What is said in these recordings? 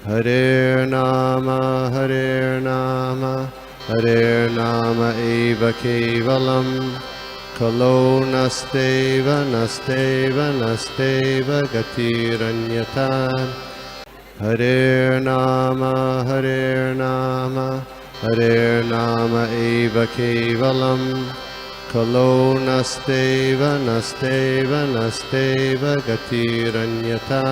Hare Nama Hare Nama eva kevalam Kalo nasteva nasteva nasteva gatiranyata Hare Nama Hare Nama eva kevalam Kalo nasteva nasteva nasteva gatiranyata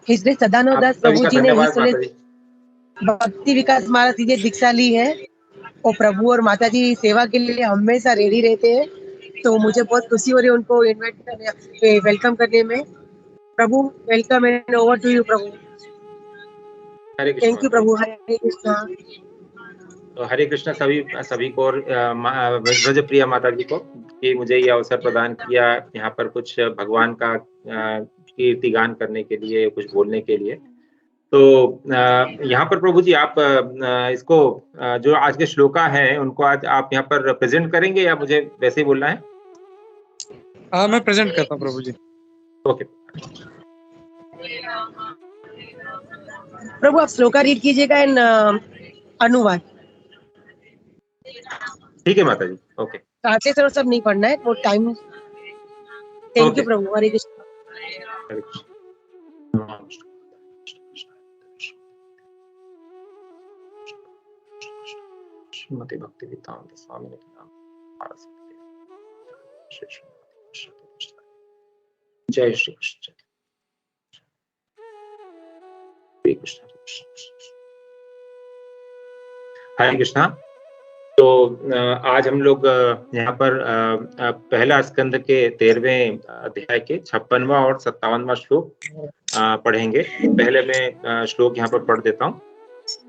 इसलिए सदानंद दास सभी प्रभु का जी ने धन्यवाद इस माता जी। भक्ति विकास महाराज जी ने दीक्षा ली है और प्रभु और माता जी सेवा के लिए हमेशा रेडी रहते हैं। तो मुझे बहुत खुशी हो रही है उनको इनवाइट करने, वेलकम करने में। प्रभु welcome and over to you प्रभु। हरे कृष्ण थैंक यू प्रभु। हरे कृष्णा। तो हरे कृष्ण सभी को और ब्रज प्रिया माता जी को कि मुझे ये अवसर प्रदान किया यहाँ पर कुछ भगवान का कीर्ति गान करने के लिए, कुछ बोलने के लिए। तो यहाँ पर प्रभु जी आप इसको जो आज के श्लोका हैं उनको आज आप यहाँ पर प्रेजेंट करेंगे या मुझे वैसे ही बोलना है? हाँ, मैं प्रेजेंट करता हूँ प्रभु जी। ओके प्रभु आप श्लोका रीड कीजिएगा एंड अनुवाद। ठीक है माता जी। ओके ट्रांसलेशन सब नहीं पढ़ना है, वो टाइम। थैंक यू प्रभु। हरे कृष्ण। हरे कृष्ण। श्रीमती भक्ति वेदांत स्वामी के नाम जय श्री कृष्ण। हरे कृष्ण हरे कृष्णा। तो आज हम लोग यहाँ पर पहला स्कंद के 13वें अध्याय के 56वां और 57वां श्लोक पढ़ेंगे। पहले मैं श्लोक यहाँ पर पढ़ देता हूँ।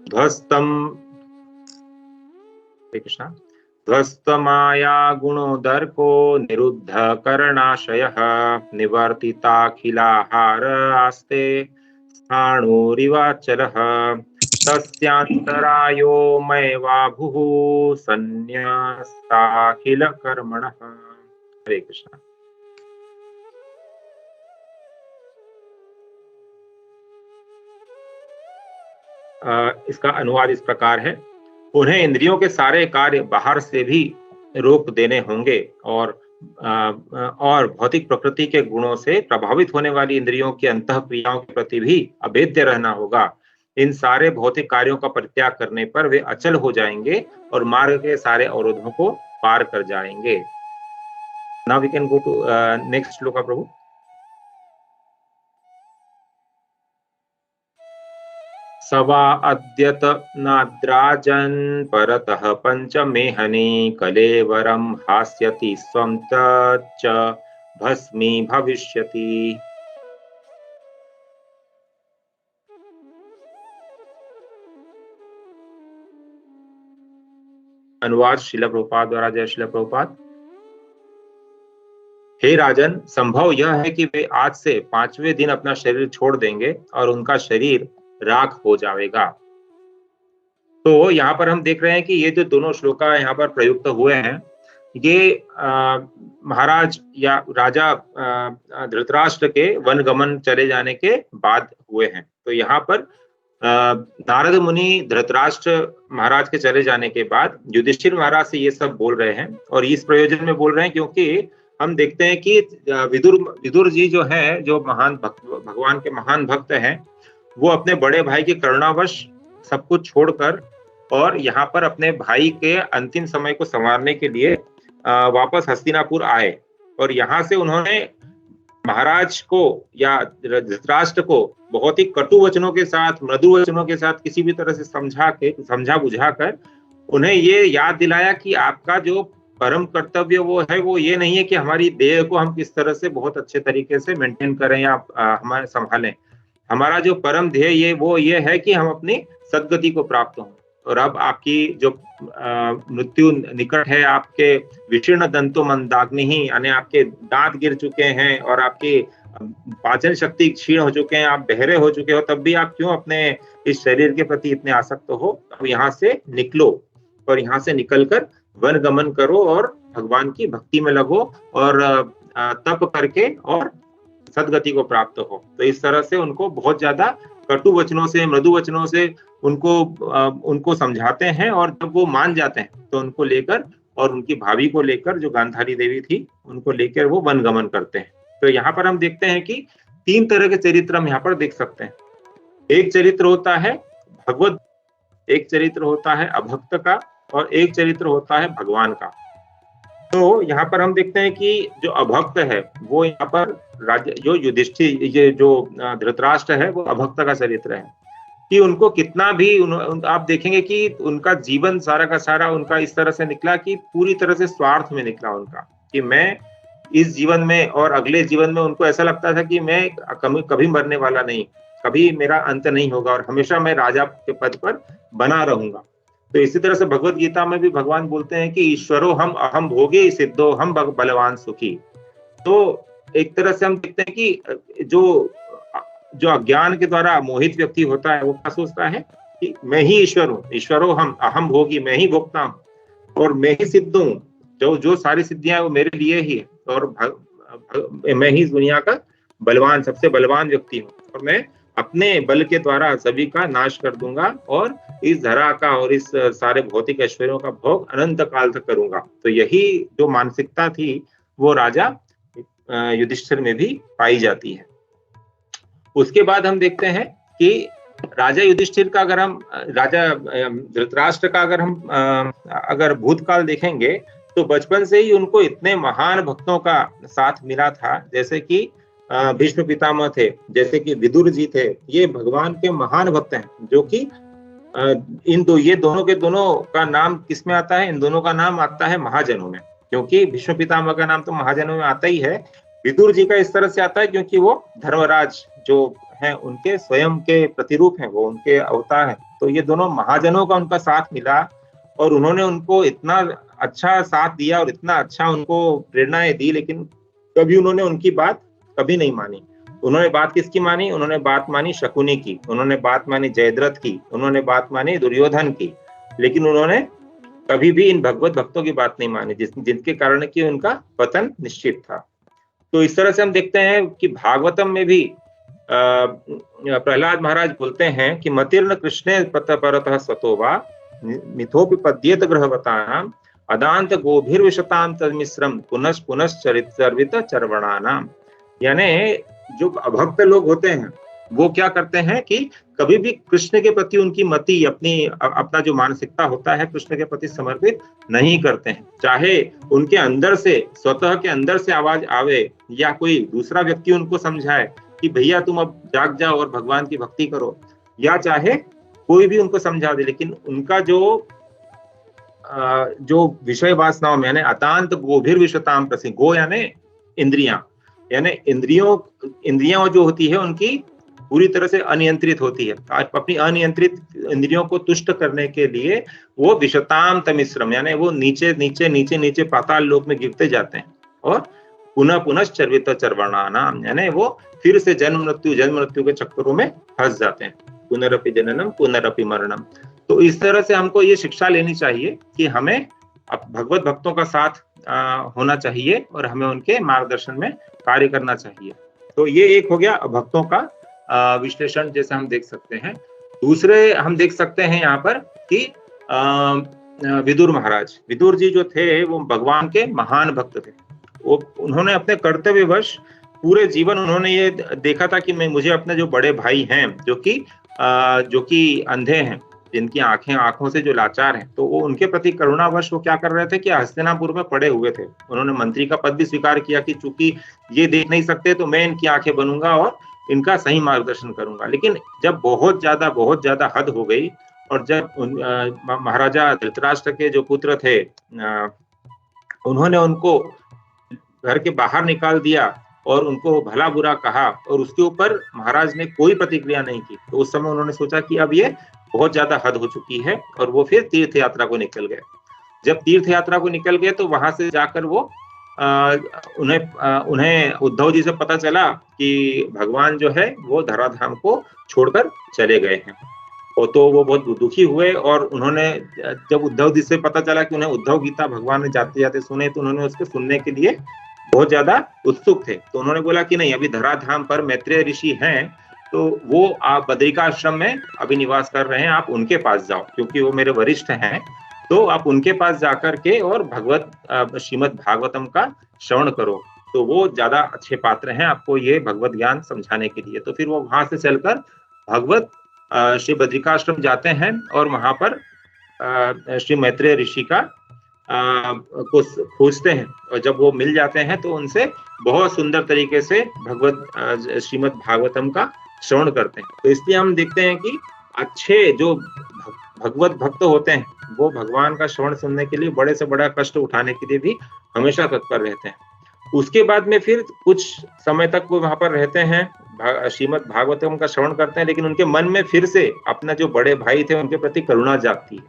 ध्वस्तम हरे कृष्णा। ध्वस्तमाया गुणोदर्को निरुद्ध करणाशयः निवर्तिताखिलाहार आस्ते स्थाणुरिवाचलः तस्यांतरायो मयवाभुः संन्यस्ताखिल कर्मणः। हरे कृष्ण। इसका अनुवाद इस प्रकार है। उन्हें इंद्रियों के सारे कार्य बाहर से भी रोक देने होंगे और भौतिक प्रकृति के गुणों से प्रभावित होने वाली इंद्रियों की अंतः क्रियाओं के प्रति भी अभेद्य रहना होगा। इन सारे भौतिक कार्यों का परित्याग करने पर वे अचल हो जाएंगे और मार्ग के सारे अवरोधों को पार कर जाएंगे। Now we can go to next shloka प्रभु। सवा अद्यत नाद्राजन् परतः पंचमेहनि कलेवरं हास्यति स्वं तच्च भस्मी भविष्यति। अनुवाद श्रील प्रभुपाद द्वारा। जय श्रील प्रभुपाद। हे राजन, संभव यह है कि वे आज से 5वें दिन अपना शरीर छोड़ देंगे और उनका शरीर राख हो जाएगा। तो यहाँ पर हम देख रहे हैं कि ये जो दोनों श्लोका यहाँ पर प्रयुक्त हुए हैं ये महाराज या राजा धृतराष्ट्र के वनगमन चले जाने के बाद हुए हैं। तो यहाँ पर नारद मुनि धृतराष्ट्र महाराज के चले जाने के बाद युधिष्ठिर महाराज से ये सब बोल रहे हैं और इस प्रयोजन में बोल रहे हैं क्योंकि हम देखते हैं कि विदुर जी जो है, जो महान भगवान के महान भक्त हैं, वो अपने बड़े भाई के करुणावश सब कुछ छोड़कर और यहाँ पर अपने भाई के अंतिम समय को संवारने के लिए वापस हस्तिनापुर आए और यहाँ से उन्होंने महाराज को या धृतराष्ट्र को बहुत ही कटु वचनों के साथ, मृदु वचनों के साथ किसी भी तरह से समझा बुझाकर उन्हें ये याद दिलाया कि आपका जो परम कर्तव्य वो है, वो ये नहीं है कि हमारी देह को हम किस तरह से बहुत अच्छे तरीके से मेंटेन करें या हमारे संभालें। हमारा जो परम ध्येय वो ये है कि हम अपनी सद्गति को प्राप्त हों। और अब आपकी जो मृत्यु निकट है, आपके विशीर्ण दंतो मंदाग्नि, यानी आपके दांत गिर चुके हैं और आपकी पाचन शक्ति क्षीण हो चुके हैं, आप बहरे हो चुके हो, तब भी आप क्यों अपने इस शरीर के प्रति इतने आसक्त हो? अब यहाँ से निकलो और यहाँ से निकलकर वन गमन करो और भगवान की भक्ति में लगो और तप करके और सदगति को प्राप्त हो। तो इस तरह से उनको बहुत ज्यादा कटु वचनों से, मृदु वचनों से उनको समझाते हैं, और जब वो मान जाते हैं तो उनको लेकर और उनकी भाभी को लेकर, जो गांधारी देवी थी, उनको लेकर वो वन गमन करते हैं। तो यहाँ पर हम देखते हैं कि 3 तरह के चरित्र हम यहाँ पर देख सकते हैं। एक चरित्र होता है भगवत, एक चरित्र होता है अभक्त का, और एक चरित्र होता है भगवान का। तो यहाँ पर हम देखते हैं कि जो अभक्त है वो यहाँ पर जो युधिष्ठिर, ये जो धृतराष्ट्र है, वो अभक्त का चरित्र है कि उनको कितना भी आप देखेंगे कि उनका जीवन सारा का सारा उनका इस तरह से निकला कि पूरी तरह से स्वार्थ में निकला उनका, कि मैं इस जीवन में और अगले जीवन में, उनको ऐसा लगता था कि मैं कभी मरने वाला नहीं, कभी मेरा अंत नहीं होगा और हमेशा मैं राजा के पद पर बना रहूंगा। तो इसी तरह से भगवत गीता में भी भगवान बोलते हैं कि ईश्वरो हम अहम भोगे सिद्धो हम बलवान सुखी। तो एक तरह से हम देखते हैं कि जो अज्ञान के द्वारा मोहित व्यक्ति होता है, वो क्या सोचता है कि मैं ही ईश्वर हूँ, ईश्वरो हम अहम भोगी, मैं ही भोगता हूँ और मैं ही सिद्ध हूँ, जो सारी सिद्धियां वो मेरे लिए ही है, और मैं ही दुनिया का बलवान, सबसे बलवान व्यक्ति हूँ, और मैं अपने बल के द्वारा सभी का नाश कर दूंगा और इस धरा का और इस सारे भौतिक ऐश्वर्यों का भोग अनंत काल तक करूंगा। तो यही जो मानसिकता थी वो राजा युधिष्ठिर में भी पाई जाती है। उसके बाद हम देखते हैं कि राजा युधिष्ठिर का अगर हम, राजा धृतराष्ट्र का अगर भूतकाल देखेंगे तो बचपन से ही उनको इतने महान भक्तों का साथ मिला था, जैसे कि भीष्म पितामह थे, जैसे कि विदुर जी थे। ये भगवान के महान भक्त हैं, जो कि ये दोनों के दोनों का नाम किस में आता है? इन दोनों का नाम आता है महाजनों में, क्योंकि भीष्म पितामह का नाम तो महाजनों में आता ही है। विदुर जी का इस तरह से आता है क्योंकि वो धर्मराज जो हैं उनके स्वयं के प्रतिरूप हैं, वो उनके अवतार हैं। तो ये दोनों महाजनों का उनका साथ मिला और उन्होंने उनको इतना अच्छा साथ दिया और इतना अच्छा उनको प्रेरणाएं दी, लेकिन कभी उन्होंने उनकी बात कभी नहीं मानी। उन्होंने बात किसकी मानी? उन्होंने बात मानी शकुनी की, उन्होंने बात मानी जयद्रथ की, उन्होंने बात मानी दुर्योधन की, लेकिन उन्होंने कभी भी इन भगवत भक्तों की बात नहीं मानी, जिनके कारण कि उनका पतन निश्चित था। तो इस तरह से हम देखते हैं कि भागवतम में भी प्रहलाद महाराज बोलते हैं कि मतिर्न कृष्णे परतः स्वतोवा मिथोपि पद्येत ग्रहवतानाम अदांत गोभिर्विशताम तन्मिश्रम पुनश्च पुनश्च चरित चर्वणानाम। यानी जो अभक्त लोग होते हैं वो क्या करते हैं कि कभी भी कृष्ण के प्रति उनकी मति, अपना जो मानसिकता होता है कृष्ण के प्रति समर्पित नहीं करते हैं। चाहे उनके अंदर से, स्वतः के अंदर से आवाज आवे या कोई दूसरा व्यक्ति उनको समझाए कि भैया तुम अब जाग जाओ और भगवान की भक्ति करो, या चाहे कोई भी उनको समझा दे, लेकिन उनका जो विषय वासनाओं में, यानी अतांत गोभिर्विशताम प्रसि, गो यानी इंद्रियां, यानी इंद्रियां जो होती है उनकी पूरी तरह से अनियंत्रित होती है। अपनी अनियंत्रित इंद्रियों को तुष्ट करने के लिए वो विशताम तमिश्रम, यानी वो नीचे नीचे नीचे नीचे पाताल लोक में गिरते जाते हैं और पुनः पुनः चर्वित चर्वणानाम, यानी वो फिर से जन्म मृत्यु के चक्करों में फंस जाते हैं। पुनरपि जननम पुनरपि मरणम। तो इस तरह से हमको ये शिक्षा लेनी चाहिए कि हमें भगवत भक्तों का साथ होना चाहिए और हमें उनके मार्गदर्शन में कार्य करना चाहिए। तो ये एक हो गया भक्तों का विश्लेषण, जैसे हम देख सकते हैं। दूसरे हम देख सकते हैं यहाँ पर कि विदुर महाराज, विदुर जी जो थे वो भगवान के महान भक्त थे। उन्होंने अपने कर्तव्यवश पूरे जीवन उन्होंने ये देखा था कि मुझे अपने जो बड़े भाई हैं जो कि अंधे हैं, जिनकी आंखों से जो लाचार हैं, तो वो उनके प्रति करुणावश वो क्या कर रहे थे कि हस्तिनापुर में पड़े हुए थे। उन्होंने मंत्री का पद भी स्वीकार किया कि चूंकि ये देख नहीं सकते तो मैं इनकी आंखें बनूंगा और इनका सही मार्गदर्शन करूंगा। लेकिन जब बहुत ज्यादा हद हो गई और जब महाराजा धृतराष्ट्र के जो पुत्र थे उन्होंने उनको घर के बाहर निकाल दिया और उनको भला बुरा कहा और उसके ऊपर महाराज ने कोई प्रतिक्रिया नहीं की, तो उस समय उन्होंने सोचा कि अब ये बहुत ज्यादा हद हो चुकी है और वो फिर तीर्थ यात्रा को निकल गए। जब तीर्थ यात्रा को निकल गए तो वहां से जाकर वो उन्हें उद्धव जी से पता चला कि भगवान जो है वो धराधाम को छोड़कर चले गए हैं। और तो वो बहुत दुखी हुए और उन्होंने जब उद्धव जी से पता चला कि उन्हें उद्धव गीता भगवान ने जाते जाते सुने, तो उन्होंने उसको सुनने के लिए बहुत ज्यादा उत्सुक थे। तो उन्होंने बोला कि नहीं, अभी धराधाम पर मैत्रेय ऋषि हैं, तो वो आप बद्रिकाश्रम में अभी निवास कर रहे हैं, आप उनके पास जाओ, क्योंकि वो मेरे वरिष्ठ हैं। तो आप उनके पास जाकर के और श्रीमद् भागवतम का श्रवण करो, तो वो ज्यादा अच्छे पात्र हैं आपको ये भगवत ज्ञान समझाने के लिए। तो फिर वो वहां से चलकर भगवत श्री बद्रिकाश्रम जाते हैं और वहां पर श्री मैत्रेय ऋषि का को खोजते हैं, और जब वो मिल जाते हैं तो उनसे बहुत सुंदर तरीके से भगवत श्रीमद् भागवतम का श्रवण करते हैं। तो इसलिए हम देखते हैं कि अच्छे जो भगवत भक्त होते हैं वो भगवान का श्रवण सुनने के लिए बड़े से बड़ा कष्ट उठाने के लिए भी हमेशा तत्पर रहते हैं। उसके बाद में फिर कुछ समय तक वो वहां पर रहते हैं, श्रीमद् भागवतम का श्रवण करते हैं, लेकिन उनके मन में फिर से अपना जो बड़े भाई थे उनके प्रति करुणा जागती है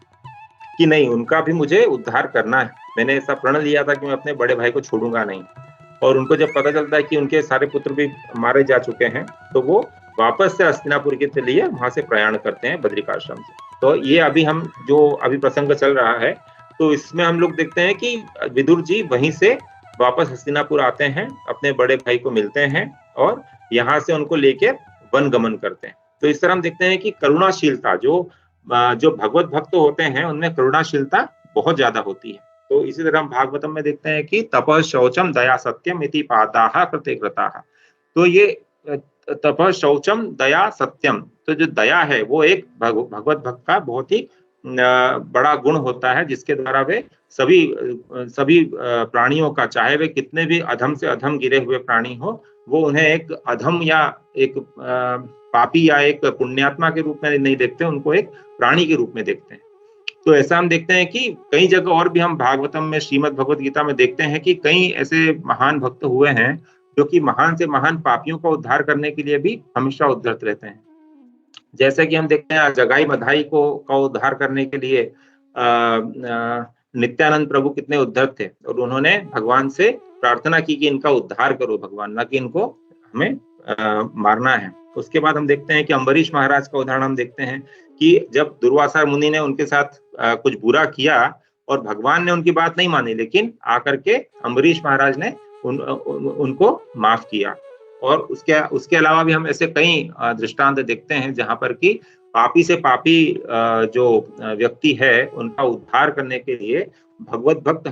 कि नहीं, उनका भी मुझे उद्धार करना है। मैंने ऐसा प्रण लिया था कि मैं अपने बड़े भाई को छोड़ूंगा नहीं। और उनको जब पता चलता है कि उनके सारे पुत्र भी मारे जा चुके हैं, तो वो वापस से हस्तिनापुर के लिए वहां से प्रयाण करते हैं बद्रिकाश्रम से। तो ये अभी हम जो अभी प्रसंग चल रहा है, तो इसमें हम लोग देखते हैं कि विदुर जी वहीं से वापस हस्तिनापुर आते हैं, अपने बड़े भाई को मिलते हैं और यहाँ से उनको लेके वन गमन करते हैं। तो इस तरह हम देखते हैं कि करुणाशीलता, जो भगवत भक्त होते हैं उनमें करुणाशीलता बहुत ज्यादा होती है। तो इसी तरह हम भागवतम में देखते हैं कि तपः शौचम दया सत्यम इति पादाः कृते कृताः। तो ये तपः शौचम दया सत्यम, तो जो दया है वो एक भगवत भक्त का बहुत ही बड़ा गुण होता है, जिसके द्वारा वे सभी प्राणियों का, चाहे वे कितने भी अधम से अधम गिरे हुए प्राणी हो, वो उन्हें एक अधम या एक पापी या एक पुण्यात्मा के रूप में नहीं देखते, उनको एक प्राणी के रूप में देखते हैं। तो ऐसा हम देखते हैं कि कई जगह और भी हम भागवतम में, श्रीमद् भगवत गीता में देखते हैं कि कई ऐसे महान भक्त हुए हैं जो कि महान से महान पापियों का उद्धार करने के लिए भी हमेशा उद्धत रहते हैं। जैसे कि हम देखते हैं जगाई मधाई का उद्धार करने के लिए नित्यानंद प्रभु कितने उद्धत थे, और उन्होंने भगवान से प्रार्थना की कि इनका उद्धार करो भगवान, न कि इनको हमें मारना है। उसके बाद हम देखते हैं कि अम्बरीश महाराज का उदाहरण हम देखते हैं कि जब दुर्वासा मुनि ने उनके साथ कुछ बुरा किया और भगवान ने उनकी बात नहीं मानी, लेकिन आकर के अम्बरीश महाराज ने उनको माफ किया। और उसके अलावा भी हम ऐसे कई दृष्टांत देखते हैं जहां पर कि पापी से पापी जो व्यक्ति है उनका उद्धार करने के लिए भगवत भक्त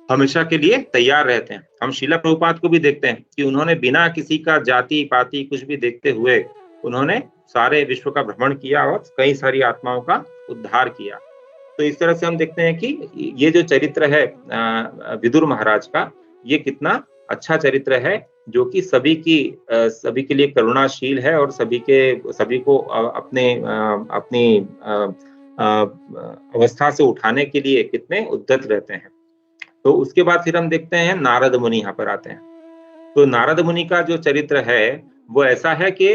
हमेशा के लिए तैयार रहते हैं। हम शीला प्रभुपाद को भी देखते हैं कि उन्होंने बिना किसी का जाति पाति कुछ भी देखते हुए उन्होंने सारे विश्व का भ्रमण किया और कई सारी आत्माओं का उद्धार किया। तो इस तरह से हम देखते हैं कि ये जो चरित्र है विदुर महाराज का, ये कितना अच्छा चरित्र है, जो कि सभी के लिए करुणाशील है और सभी को अपनी अवस्था से उठाने के लिए कितने उद्यत रहते हैं। तो उसके बाद फिर हम देखते हैं नारद मुनि यहाँ पर आते हैं। तो नारद मुनि का जो चरित्र है वो ऐसा है कि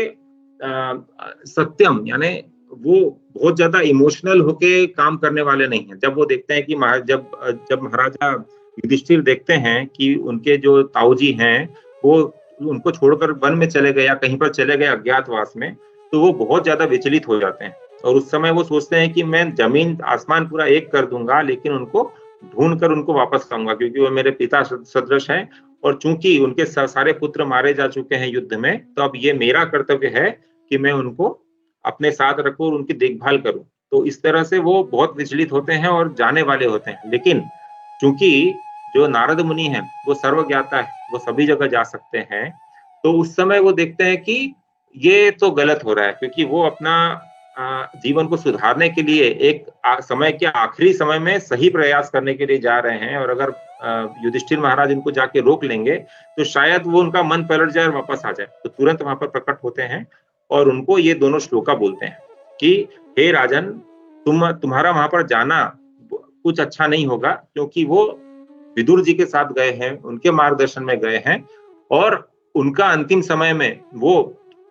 सत्यम, यानी वो बहुत ज्यादा इमोशनल होके काम करने वाले नहीं है। जब वो देखते हैं कि जब महाराजा युधिष्ठिर देखते हैं कि उनके जो ताऊजी हैं वो उनको छोड़कर वन में चले गए या कहीं पर चले गए अज्ञातवास में, तो वो बहुत ज्यादा विचलित हो जाते हैं। और उस समय वो सोचते हैं कि मैं जमीन आसमान पूरा एक कर दूंगा, लेकिन उनको ढूंढ कर उनको वापस लाऊंगा, क्योंकि वो मेरे पिता सदृश हैं और चूंकि उनके सारे पुत्र मारे जा चुके हैं युद्ध में, तो अब ये मेरा कर्तव्य है कि मैं उनको अपने साथ रखूं और उनकी देखभाल करूं। तो इस तरह से वो बहुत विचलित होते हैं और जाने वाले होते हैं। लेकिन चूंकि जो नारद मुनि हैं वो सर्वज्ञाता है, वो सभी जगह जा सकते हैं, तो उस समय वो देखते हैं कि ये तो गलत हो रहा है, क्योंकि वो अपना जीवन को सुधारने के लिए एक समय के आखिरी समय में सही प्रयास करने के लिए जा रहे हैं, और अगर युधिष्ठिर महाराज इनको जाके रोक लेंगे तो शायद वो उनका मन पलट जाए और वापस आ जाए। तो तुरंत वहां पर प्रकट होते हैं और उनको ये दोनों श्लोका बोलते हैं कि हे राजन, तुम्हारा वहां पर जाना कुछ अच्छा नहीं होगा, क्योंकि वो विदुर जी के साथ गए हैं, उनके मार्गदर्शन में गए हैं, और उनका अंतिम समय में वो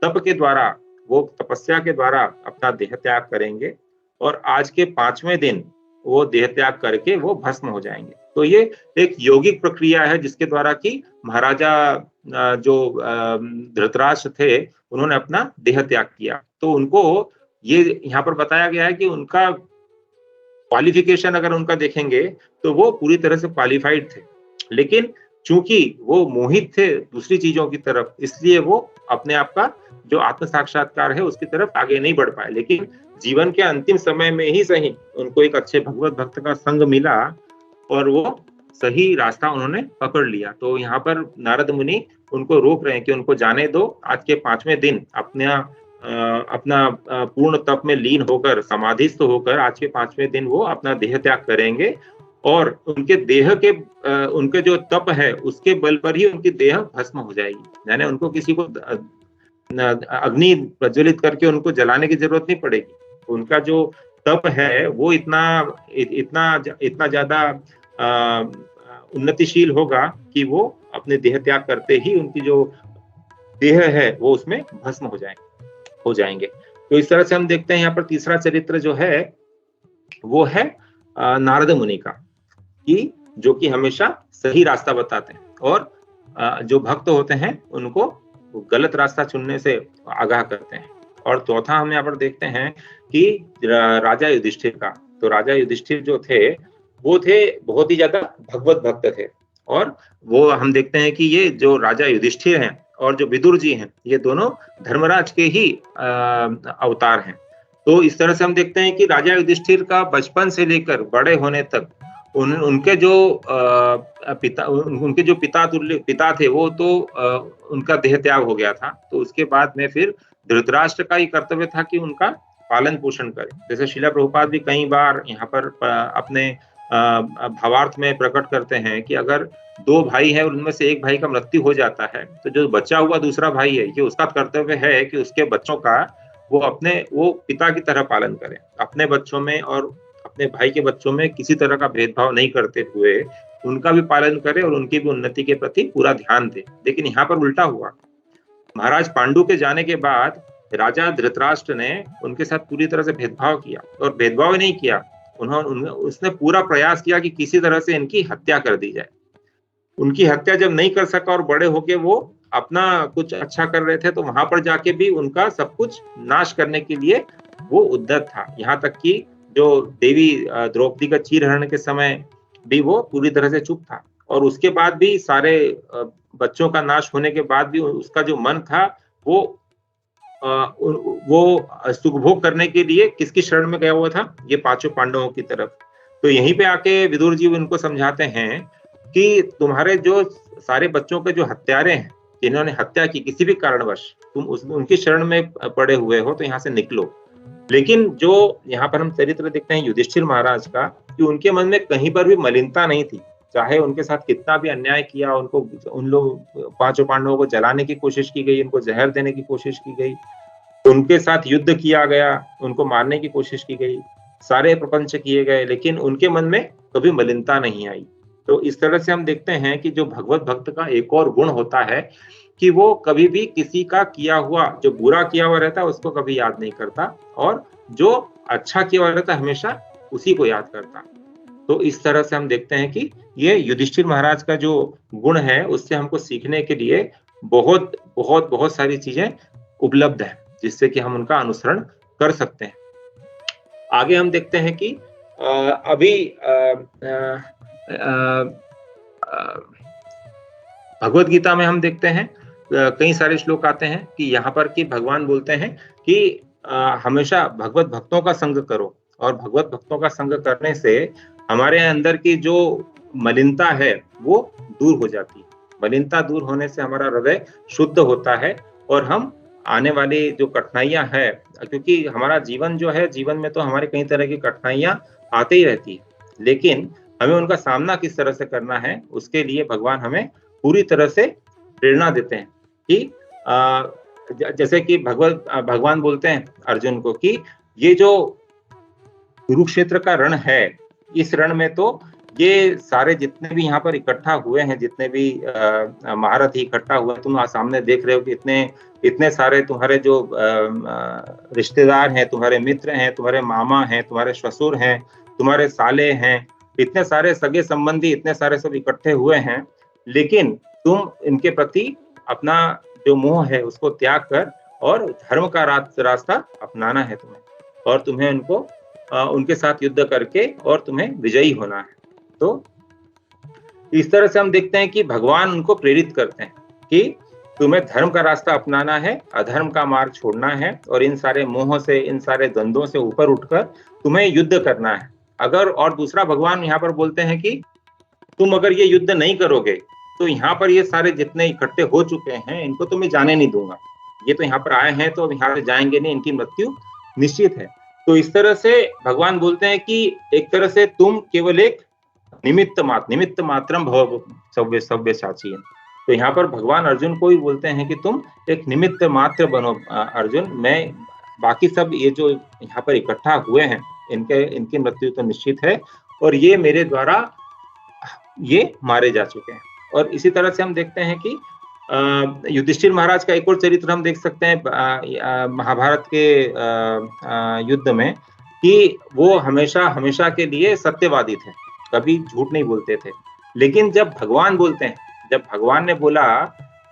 तप के द्वारा, वो तपस्या के द्वारा अपना देह त्याग करेंगे, और आज के 5वें दिन वो देह त्याग करके वो भस्म हो जाएंगे। तो ये एक यौगिक प्रक्रिया है जिसके द्वारा कि महाराजा जो धृतराष्ट्र थे उन्होंने अपना देह त्याग किया। तो उनको ये यहाँ पर बताया गया है कि उनका क्वालिफिकेशन अगर उनका देखेंगे तो वो पूरी तरह से क्वालिफाइड थे, लेकिन चूंकि वो मोहित थे दूसरी चीजों की तरफ, इसलिए वो अपने आप का जो आत्म साक्षात्कार है उसकी तरफ आगे नहीं बढ़ पाए। लेकिन जीवन के अंतिम समय में ही सही उनको एक अच्छे भगवत भक्त का संग मिला और वो सही रास्ता उन्होंने पकड़ लिया। तो यहाँ पर नारद मुनि उनको रोक रहे हैं कि उनको जाने दो, आज के 5वें दिन अपना पूर्ण तप में लीन होकर समाधिस्थ होकर आज के 5वें दिन वो अपना देह त्याग करेंगे और उनके देह के उनके जो तप है उसके बल पर ही उनकी देह भस्म हो जाएगी। यानी उनको किसी को अग्नि प्रज्वलित करके उनको जलाने की जरूरत नहीं पड़ेगी। उनका जो तप है वो इतना ज्यादा उन्नतिशील होगा कि वो अपने देह त्याग करते ही उनकी जो देह है वो उसमें भस्म हो जाएंगे। तो इस तरह से हम देखते हैं यहाँ पर तीसरा चरित्र जो है वो है नारद मुनि का, कि जो कि हमेशा सही रास्ता बताते हैं और जो भक्त होते हैं उनको गलत रास्ता चुनने से आगाह करते हैं। और चौथा हम यहाँ पर देखते हैं कि राजा युधिष्ठिर का। तो राजा युधिष्ठिर जो थे वो थे बहुत ही ज्यादा भगवत भक्त थे, और वो हम देखते हैं कि ये जो राजा युधिष्ठिर हैं और जो विदुर जी हैं ये दोनों धर्मराज के ही अवतार हैं। तो इस तरह से हम देखते हैं कि राजा युधिष्ठिर का बचपन से लेकर बड़े होने तक उनके जो पिता थे वो तो उनका देह त्याग हो गया था। तो उसके बाद में फिर धृतराष्ट्र का ही कर्तव्य था कि उनका पालन पोषण करे। जैसे श्रील प्रभुपाद भी कई बार यहाँ पर अपने भावार्थ में प्रकट करते हैं कि अगर 2 भाई है और उनमें से एक भाई का मृत्यु हो जाता है तो जो बचा हुआ दूसरा भाई है ये उसका कर्तव्य है कि उसके बच्चों का वो पिता की तरह पालन करे, अपने बच्चों में और अपने भाई के बच्चों में किसी तरह का भेदभाव नहीं करते हुए उनका भी पालन करे और उनकी भी उन्नति के प्रति पूरा ध्यान दे। लेकिन यहाँ पर उल्टा हुआ, महाराज पांडु के जाने के बाद राजा धृतराष्ट्र ने उनके साथ पूरी तरह से भेदभाव किया, और भेदभाव नहीं किया, उसने पूरा प्रयास किया कि किसी तरह से इनकी हत्या कर दी जाए। उनकी हत्या जब नहीं कर सका और बड़े होके वो अपना कुछ अच्छा कर रहे थे तो वहां पर जाके भी उनका सब कुछ नाश करने के लिए वो उद्यत था। यहाँ तक कि जो देवी द्रौपदी का चीरहरण के समय भी वो पूरी तरह से चुप था, और उसके बाद भी सारे बच्चों का नाश होने के बाद भी उसका जो मन था वो सुखभोग करने के लिए किसकी शरण में गया हुआ था, ये 5 पांडवों की तरफ। तो यहीं पे आके विदुर जी उनको समझाते हैं कि तुम्हारे जो सारे बच्चों के जो हत्यारे हैं जिन्होंने हत्या की किसी भी कारणवश, तुम उनकी शरण में पड़े हुए हो तो यहाँ से निकलो। लेकिन जो यहाँ पर हम चरित्र देखते हैं युधिष्ठिर महाराज का, कि उनके मन में कहीं पर भी मलिनता नहीं थी। चाहे उनके साथ कितना भी अन्याय किया, उन लोग 5 पांडवों को जलाने की कोशिश की गई, उनको जहर देने की कोशिश की गई, उनके साथ युद्ध किया गया, उनको मारने की कोशिश की गई, सारे प्रपंच किए गए, लेकिन उनके मन में कभी मलिनता नहीं आई। तो इस तरह से हम देखते हैं कि जो भगवत भक्त का एक और गुण होता है कि वो कभी भी किसी का किया हुआ, जो बुरा किया हुआ रहता है उसको कभी याद नहीं करता, और जो अच्छा किया हुआ रहता है हमेशा उसी को याद करता। तो इस तरह से हम देखते हैं कि ये युधिष्ठिर महाराज का जो गुण है उससे हमको सीखने के लिए बहुत बहुत बहुत सारी चीजें उपलब्ध है, जिससे कि हम उनका अनुसरण कर सकते हैं। आगे हम देखते हैं कि अभी भगवत गीता में हम देखते हैं कई सारे श्लोक आते हैं कि यहाँ पर कि भगवान बोलते हैं कि हमेशा भगवत भक्तों का संग करो, और भगवत भक्तों का संग करने से हमारे अंदर की जो मलिनता है वो दूर हो जाती है। मलिनता दूर होने से हमारा हृदय शुद्ध होता है, और हम आने वाली जो कठिनाइयां है, क्योंकि हमारा जीवन जो है, जीवन में तो हमारे कई तरह की कठिनाइयां आते ही रहती है, लेकिन हमें उनका सामना किस तरह से करना है उसके लिए भगवान हमें पूरी तरह से प्रेरणा देते हैं। कि जैसे कि भगवान बोलते हैं अर्जुन को कि ये जो कुरुक्षेत्र का रण है, इस रण में तो ये सारे जितने भी यहाँ पर इकट्ठा हुए हैं, जितने भी महारथी इकट्ठा हुए, तुम सामने देख रहे हो कि इतने सारे तुम्हारे जो रिश्तेदार हैं, तुम्हारे मित्र हैं, तुम्हारे मामा हैं, तुम्हारे ससुर हैं, तुम्हारे साले हैं, इतने सारे सगे संबंधी, इतने सारे सब इकट्ठे हुए हैं, लेकिन तुम इनके प्रति अपना जो मोह है उसको त्याग कर और धर्म का रास्ता अपनाना है तुम्हें, और तुम्हें उनके साथ युद्ध करके और तुम्हें विजयी होना है। तो इस तरह से हम देखते हैं कि भगवान उनको प्रेरित करते हैं कि तुम्हें धर्म का रास्ता अपनाना है, अधर्म का मार्ग छोड़ना है, और इन सारे मोह से, इन सारे द्वंद्वों से ऊपर उठकर तुम्हें युद्ध करना है। और दूसरा भगवान यहाँ पर बोलते हैं कि तुम अगर ये युद्ध नहीं करोगे तो यहाँ पर ये सारे जितने इकट्ठे हो चुके हैं इनको तो मैं जाने नहीं दूंगा। ये तो यहाँ पर आए हैं तो अब यहाँ से जाएंगे नहीं, इनकी मृत्यु निश्चित है। तो इस तरह से भगवान बोलते हैं कि एक तरह से तुम केवल एक निमित्त मात्रम भव सव्यसाची है। तो यहाँ पर भगवान अर्जुन को भी बोलते हैं कि तुम एक निमित्त मात्र बनो अर्जुन, मैं बाकी सब ये जो यहाँ पर इकट्ठा हुए हैं इनकी मृत्यु तो निश्चित है, और ये मेरे द्वारा ये मारे जा चुके हैं। और इसी तरह से हम देखते हैं कि युधिष्ठिर महाराज का एक और चरित्र हम देख सकते हैं महाभारत के युद्ध में, कि वो हमेशा के लिए सत्यवादी थे, कभी झूठ नहीं बोलते थे। लेकिन जब भगवान बोलते हैं, जब भगवान ने बोला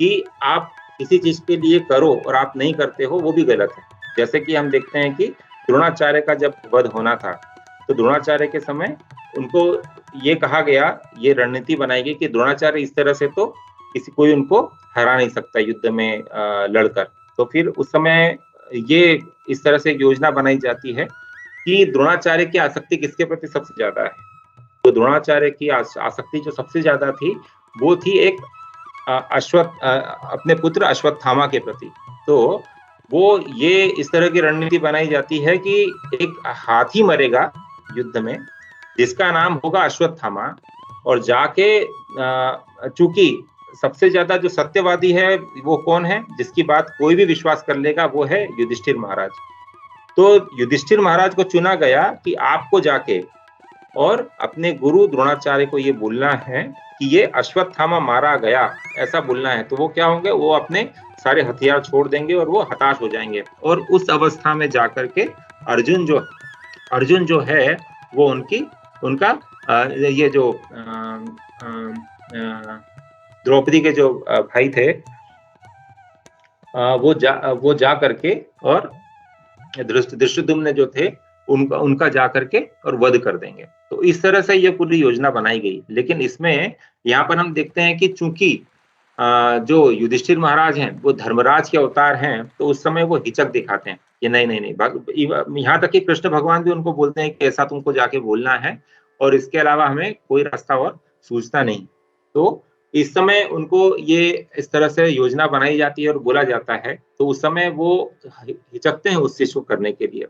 कि आप किसी चीज के लिए करो और आप नहीं करते हो, वो भी गलत है। जैसे कि हम देखते हैं कि द्रोणाचार्य का जब वध होना था तो द्रोणाचार्य के समय उनको ये कहा गया, ये रणनीति बनाई गई कि द्रोणाचार्य इस तरह से तो कोई उनको हरा नहीं सकता युद्ध में लड़कर। तो फिर उस समय ये इस तरह से योजना बनाई जाती है कि द्रोणाचार्य की आसक्ति किसके प्रति सबसे ज्यादा है। तो द्रोणाचार्य की आसक्ति जो सबसे ज्यादा थी वो थी एक अपने पुत्र अश्वत्थामा के प्रति। तो वो ये इस तरह की रणनीति बनाई जाती है कि एक हाथी मरेगा युद्ध में जिसका नाम होगा अश्वत्थामा, और जाके चूंकि सबसे ज्यादा जो सत्यवादी है वो कौन है, जिसकी बात कोई भी विश्वास कर लेगा, वो है युधिष्ठिर महाराज। तो युधिष्ठिर महाराज को चुना गया कि आपको जाके और अपने गुरु द्रोणाचार्य को ये बोलना है कि ये अश्वत्थामा मारा गया, ऐसा बोलना है। तो वो क्या होंगे, वो अपने सारे हथियार छोड़ देंगे और वो हताश हो जाएंगे। और उस अवस्था में जाकर के अर्जुन जो है वो उनका ये जो द्रौपदी के जो भाई थे वो जा करके और धृष्टद्युम्न जो थे उनका जा करके और वध कर देंगे। तो इस तरह से ये पूरी योजना बनाई गई। लेकिन इसमें यहाँ पर हम देखते हैं कि चूंकि जो युधिष्ठिर महाराज हैं वो धर्मराज के अवतार हैं, तो उस समय वो हिचक दिखाते हैं कि नहीं। यहाँ तक कि कृष्ण भगवान भी उनको बोलते हैं कि ऐसा तुमको जाके बोलना है और इसके अलावा हमें कोई रास्ता और सूझता नहीं। तो इस समय उनको ये इस तरह से योजना बनाई जाती है और बोला जाता है, तो उस समय वो हिचकते हैं उस चीज को करने के लिए,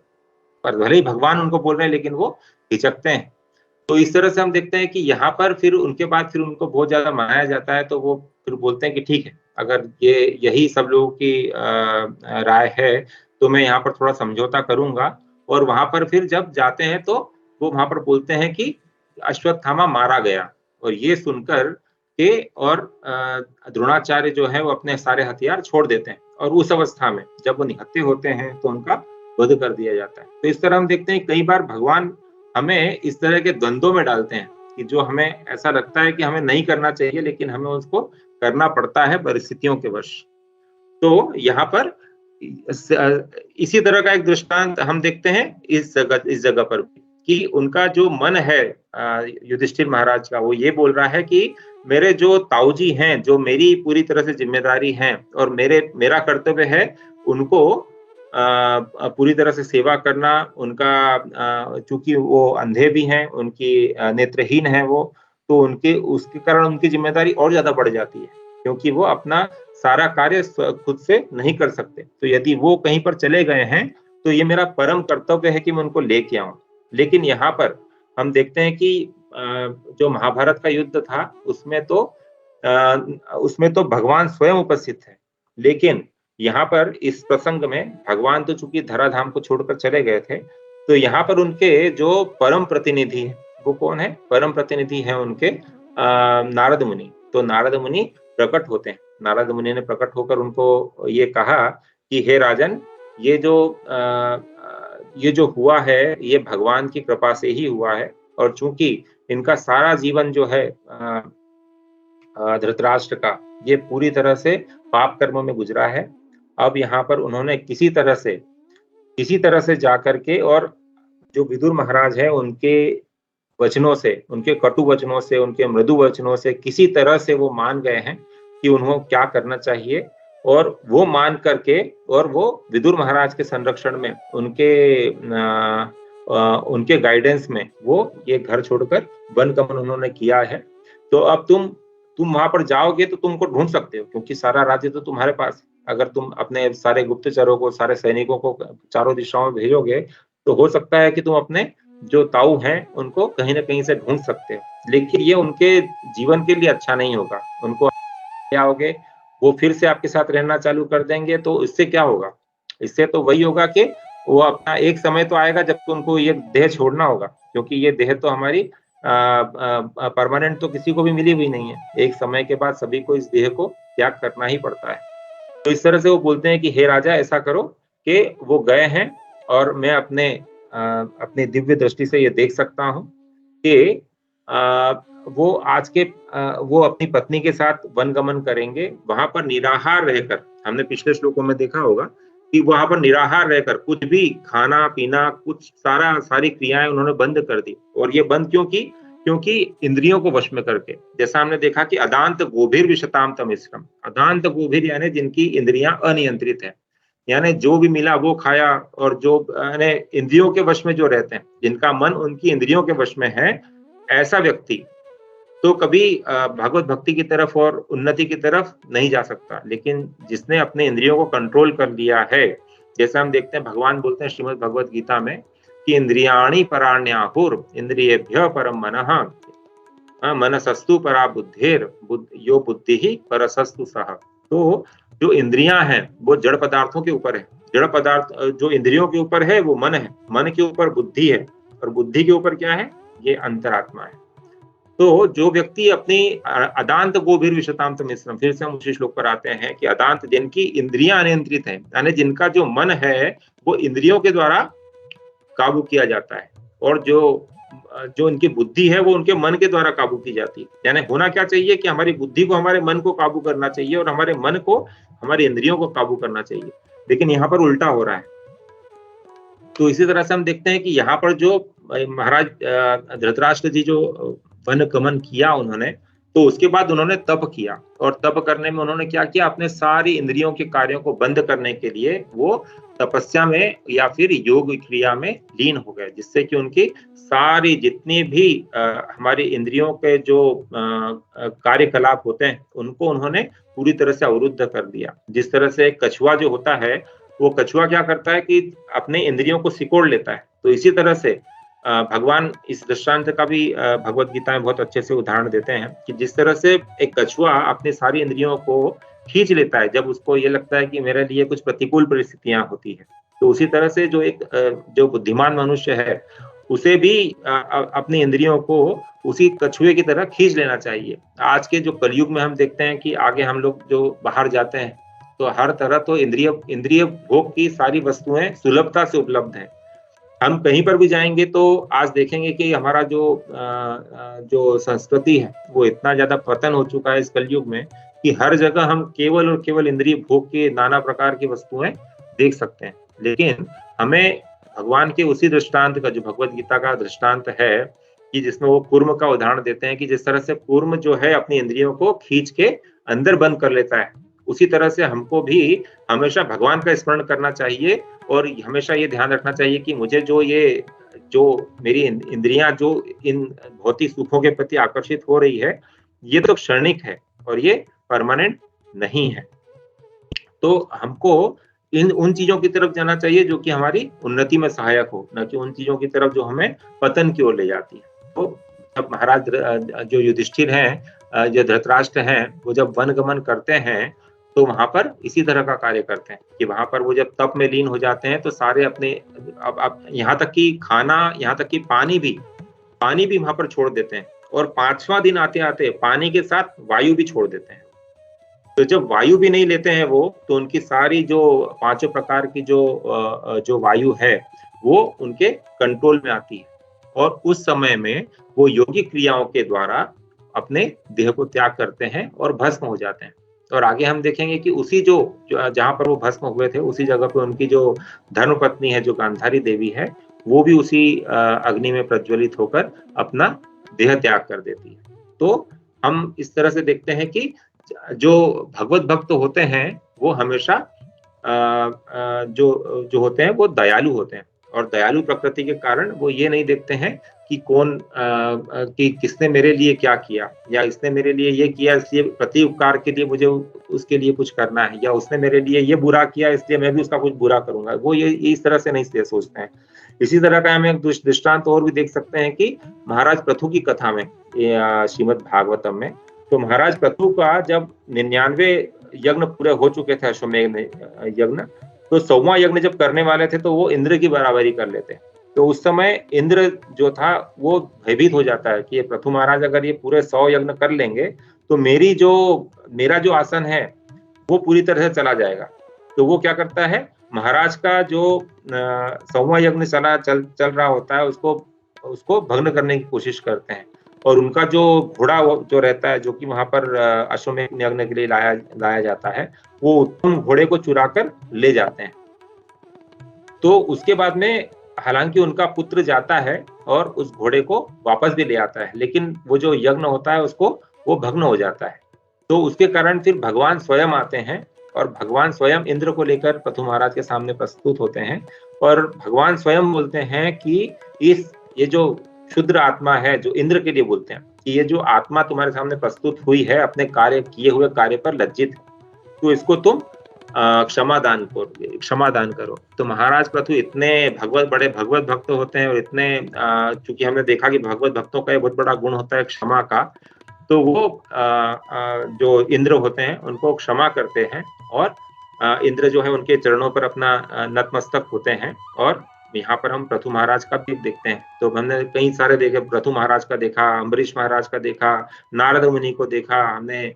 पर भले ही भगवान उनको बोल रहे हैं लेकिन वो हिचकते हैं। तो इस तरह से हम देखते हैं कि यहाँ पर फिर उनके बाद फिर उनको बहुत ज्यादा मनाया जाता है। तो वो फिर बोलते हैं कि ठीक है, अगर यही सब लोगों की राय है तो मैं यहाँ पर थोड़ा समझौता करूंगा। और वहां पर फिर जब जाते हैं तो वो वहां पर बोलते हैं कि अश्वत्थामा मारा गया, और ये सुनकर के और द्रोणाचार्य जो है वो अपने सारे हथियार छोड़ देते हैं, और उस अवस्था में जब वो निहत्थे होते हैं तो उनका वध कर दिया जाता है। तो इस तरह हम देखते हैं कई बार भगवान हमें इस तरह के द्वंद्वों में डालते हैं कि जो हमें ऐसा लगता है कि हमें नहीं करना चाहिए, लेकिन हमें उसको करना पड़ता है परिस्थितियों के वश। तो यहाँ पर इसी तरह का एक दृष्टांत हम देखते हैं इस जगह पर कि उनका जो मन है युधिष्ठिर महाराज का, वो ये बोल रहा है कि मेरे जो ताऊजी हैं, जो मेरी पूरी तरह से जिम्मेदारी है और मेरा कर्तव्य है उनको पूरी तरह से सेवा करना। उनका चूंकि वो अंधे भी हैं, उनकी नेत्रहीन है वो, तो उसके कारण उनकी जिम्मेदारी और ज्यादा बढ़ जाती है, क्योंकि वो अपना सारा कार्य खुद से नहीं कर सकते। तो यदि वो कहीं पर चले गए हैं तो ये मेरा परम कर्तव्य है कि मैं उनको लेके आऊं। लेकिन यहाँ पर हम देखते हैं कि जो महाभारत का युद्ध था उसमें तो भगवान स्वयं उपस्थित थे। लेकिन यहाँ पर इस प्रसंग में भगवान तो चूंकि धराधाम को छोड़कर चले गए थे, तो यहाँ पर उनके जो परम प्रतिनिधि है वो कौन है? परम प्रतिनिधि है उनके नारद मुनि। तो नारद मुनि प्रकट होते हैं। नारद मुनि ने प्रकट होकर उनको ये कहा कि हे राजन, ये जो हुआ है ये भगवान की कृपा से ही हुआ है, और चूंकि इनका सारा जीवन जो है धृतराष्ट्र का, ये पूरी तरह से पाप कर्मों में गुजरा है। अब यहाँ पर उन्होंने किसी तरह से जा करके, और जो विदुर महाराज है उनके वचनों से, उनके कटु वचनों से, उनके मृदु वचनों से किसी तरह से वो मान गए हैं कि उन्हें क्या करना चाहिए, और वो मान करके, और वो विदुर महाराज के संरक्षण में, उनके गाइडेंस में वो ये घर छोड़कर वन गमन उन्होंने किया है। तो अब तुम वहां पर जाओगे तो तुमको ढूंढ सकते हो, क्योंकि सारा राज्य तो तुम्हारे पास। अगर तुम अपने सारे गुप्तचरों को, सारे सैनिकों को चारों दिशाओं में भेजोगे तो हो सकता है कि तुम अपने जो ताऊ हैं उनको कहीं ना कहीं से ढूंढ सकते हो, लेकिन ये उनके जीवन के लिए अच्छा नहीं होगा। उनको क्या होगे, वो फिर से आपके साथ रहना चालू कर देंगे, तो इससे क्या होगा? इससे तो वही होगा कि वो अपना एक समय तो आएगा जब तो उनको ये देह छोड़ना होगा, क्योंकि ये देह तो हमारी परमानेंट तो किसी को भी मिली हुई नहीं है। एक समय के बाद सभी को इस देह को त्याग करना ही पड़ता है। तो इस तरह से वो बोलते हैं कि हे राजा, ऐसा करो कि वो गए हैं और मैं अपने दिव्य दृष्टि से ये देख सकता हूँ कि वो अपनी पत्नी के साथ वन गमन करेंगे। वहां पर निराहार रहकर, हमने पिछले श्लोकों में देखा होगा कि वहां पर निराहार रहकर कुछ भी खाना पीना, कुछ सारी क्रियाएं उन्होंने बंद कर दी। और ये बंद क्यों की? क्योंकि इंद्रियों को वश में करके, जैसा हमने देखा कि अदांत गोभीर विशताम तमिश्रम, अदांत गोभीर यानी जिनकी इंद्रियां अनियंत्रित है, यानी जो भी मिला वो खाया, और जो यानी इंद्रियों के वश में जो रहते हैं, जिनका मन उनकी इंद्रियों के वश में है, ऐसा व्यक्ति तो कभी भगवत भक्ति की तरफ और उन्नति की तरफ नहीं जा सकता। लेकिन जिसने अपने इंद्रियों को कंट्रोल कर लिया है, जैसा हम देखते हैं भगवान बोलते हैं श्रीमद् भगवत गीता में कि इंद्रियाणि पराण्याहुर इंद्रियेभ्यः परम मनः मनसस्तु परा बुद्धिर यो बुद्धि परसस्तु सह। तो जो इंद्रियां हैं वो जड़ पदार्थों के ऊपर है, जड़ पदार्थ जो इंद्रियों के ऊपर है वो मन है, मन के ऊपर बुद्धि है, और बुद्धि के ऊपर क्या है? ये अंतरात्मा है। तो जो व्यक्ति अपनी अदांत गोभीर विशताम तमिश्रम, फिर से हम उसी श्लोक पर आते हैं कि अदांत जिनकी इंद्रियां अनियंत्रित हैं, यानी जिनका जो मन है वो इंद्रियों के द्वारा काबू किया जाता है, और जो उनकी बुद्धि है वो उनके मन के द्वारा काबू की जाती है। यानी होना क्या चाहिए कि हमारी बुद्धि को हमारे मन को काबू करना चाहिए, और हमारे मन को हमारी इंद्रियों को काबू करना चाहिए। लेकिन यहाँ पर उल्टा हो रहा है। तो इसी तरह से हम देखते हैं कि यहाँ पर जो महाराज धृतराष्ट्र जी जो वन गमन किया उन्होंने, तो उसके बाद उन्होंने तप किया, और तप करने में उन्होंने क्या किया? अपने सारी इंद्रियों के कार्यों को बंद करने के लिए वो तपस्या में या फिर योग क्रिया में लीन हो गए, जिससे कि उनकी सारी जितनी भी हमारी इंद्रियों के जो कार्यकलाप होते हैं उनको उन्होंने पूरी तरह से अवरुद्ध कर दिया। जिस तरह से कछुआ जो होता है, वो कछुआ क्या करता है कि अपने इंद्रियों को सिकोड़ लेता है, तो इसी तरह से भगवान इस दृष्टांत का भी भगवत गीता में बहुत अच्छे से उदाहरण देते हैं कि जिस तरह से एक कछुआ अपनी सारी इंद्रियों को खींच लेता है जब उसको ये लगता है कि मेरे लिए कुछ प्रतिकूल परिस्थितियां होती है, तो उसी तरह से जो बुद्धिमान मनुष्य है उसे भी अपनी इंद्रियों को उसी कछुए की तरह खींच लेना चाहिए। आज के जो कलयुग में हम देखते हैं कि आगे हम लोग जो बाहर जाते हैं तो हर तरह तो इंद्रिय भोग की सारी वस्तुएं सुलभता से उपलब्ध है। हम कहीं पर भी जाएंगे तो आज देखेंगे कि हमारा जो संस्कृति है वो इतना ज्यादा पतन हो चुका है इस कलयुग में कि हर जगह हम केवल और केवल इंद्रिय भोग के नाना प्रकार की वस्तुएं देख सकते हैं। लेकिन हमें भगवान के उसी दृष्टांत का, जो भगवत गीता का दृष्टांत है कि जिसमें वो कूर्म का उदाहरण देते हैं कि जिस तरह से कूर्म जो है अपनी इंद्रियों को खींच के अंदर बंद कर लेता है, उसी तरह से हमको भी हमेशा भगवान का स्मरण करना चाहिए और हमेशा ये ध्यान रखना चाहिए कि मुझे जो मेरी इंद्रियां जो इन भौतिक सुखों के प्रति आकर्षित हो रही है, ये तो क्षणिक है और ये परमानेंट नहीं है। तो हमको उन चीजों की तरफ जाना चाहिए जो कि हमारी उन्नति में सहायक हो, न कि उन चीजों की तरफ जो हमें पतन की ओर ले जाती है। तो जब महाराज जो युधिष्ठिर हैं, जो धृतराष्ट्र हैं, वो जब वन गमन करते हैं तो वहां पर इसी तरह का कार्य करते हैं कि वहां पर वो जब तप में लीन हो जाते हैं तो सारे अपने अब यहाँ तक कि खाना, यहाँ तक कि पानी भी वहां पर छोड़ देते हैं, और 5वां दिन आते आते पानी के साथ वायु भी छोड़ देते हैं। तो जब वायु भी नहीं लेते हैं वो, तो उनकी सारी जो 5 प्रकार की जो वायु है वो उनके कंट्रोल में आती है। और उस समय में वो योगिक क्रियाओं के द्वारा अपने देह को त्याग करते हैं और भस्म हो जाते हैं। और आगे हम देखेंगे कि उसी जहाँ पर वो भस्म हुए थे उसी जगह पे उनकी जो धर्मपत्नी है, जो गांधारी देवी है, वो भी उसी अग्नि में प्रज्वलित होकर अपना देह त्याग कर देती है। तो हम इस तरह से देखते हैं कि जो भगवत भक्त होते हैं वो हमेशा जो होते हैं वो दयालु होते हैं, और दयालु प्रकृति के कारण वो ये नहीं देखते हैं कि कि किसने मेरे लिए क्या किया, या इसने मेरे लिए ये किया इसलिए प्रति उपकार के लिए मुझे उसके लिए कुछ करना है, या उसने मेरे लिए ये बुरा किया इसलिए मैं भी उसका कुछ बुरा करूंगा। वो ये इस तरह से नहीं सोचते हैं। इसी तरह का हम एक दृष्टांत और भी देख सकते हैं कि महाराज पृथु की कथा में, श्रीमद् भागवतम में, तो महाराज पृथु का जब 99 यज्ञ पूरे हो चुके थे, अश्वमेध यज्ञ, तो 100वां यज्ञ जब करने वाले थे तो वो इंद्र की बराबरी कर लेते। तो उस समय इंद्र जो था वो भयभीत हो जाता है कि ये पृथु महाराज अगर ये पूरे 100 यज्ञ कर लेंगे तो मेरा जो आसन है वो पूरी तरह से चला जाएगा। तो वो क्या करता है, महाराज का जो 100वां यज्ञ चल रहा होता है उसको भग्न करने की कोशिश करते हैं, और उनका जो घोड़ा जो रहता है, जो कि वहां पर अश्वमेध यज्ञ के लिए लाया जाता है, वो उत्तम घोड़े को चुरा कर ले जाते हैं। तो उसके बाद में हालांकि उनका पुत्र जाता है और उस घोड़े को वापस भी ले आता है, लेकिन वो जो यज्ञ होता है वो भग्न हो जाता है। तो उसके कारण फिर भगवान स्वयं आते हैं, और भगवान स्वयं इंद्र को लेकर पृथु महाराज के सामने प्रस्तुत होते हैं, और भगवान स्वयं बोलते हैं कि ये जो क्षुद्र आत्मा है, जो इंद्र के लिए बोलते हैं कि ये जो आत्मा तुम्हारे सामने प्रस्तुत हुई है अपने किए हुए कार्य पर लज्जित है, तो इसको तुम क्षमादान करो। तो महाराज पृथु इतने बड़े भगवत भक्त होते हैं, और इतने चूंकि हमने देखा कि भगवत भक्तों का एक बहुत बड़ा गुण होता है क्षमा का, तो वो जो इंद्र होते हैं उनको क्षमा करते हैं, और इंद्र जो है उनके चरणों पर अपना नतमस्तक होते हैं। और यहाँ पर हम पृथु महाराज का भी देखते हैं। तो हमने कई सारे देखे, पृथु महाराज का देखा, अम्बरीश महाराज का देखा, नारद मुनि को देखा, हमने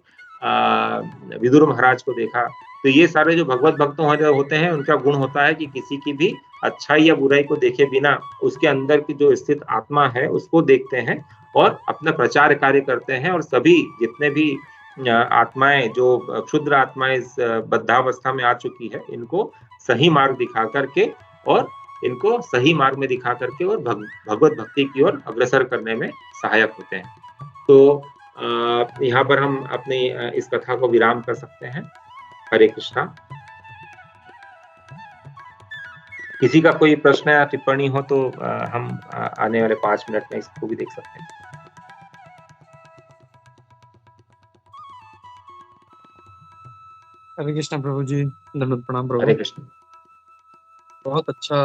विदुर महाराज को देखा। तो ये सारे जो भगवत भक्त होते हैं उनका गुण होता है कि किसी की भी अच्छाई या बुराई को देखे बिना उसके अंदर की जो स्थित आत्मा है उसको देखते हैं और अपना प्रचार कार्य करते हैं, और सभी जितने भी आत्माएं जो क्षुद्र आत्माएं इस बद्धावस्था में आ चुकी है, इनको सही मार्ग दिखा करके और इनको सही मार्ग में दिखा करके और भगवत भक्ति की ओर अग्रसर करने में सहायक होते हैं। तो यहाँ पर हम अपनी इस कथा को विराम कर सकते हैं। हरे कृष्णा। किसी का कोई प्रश्न या टिप्पणी हो तो हम आने वाले 5 मिनट में इसको भी देख सकते हैं। हरे कृष्णा प्रभु जी, दंडवत प्रणाम प्रभु। हरे कृष्ण। बहुत अच्छा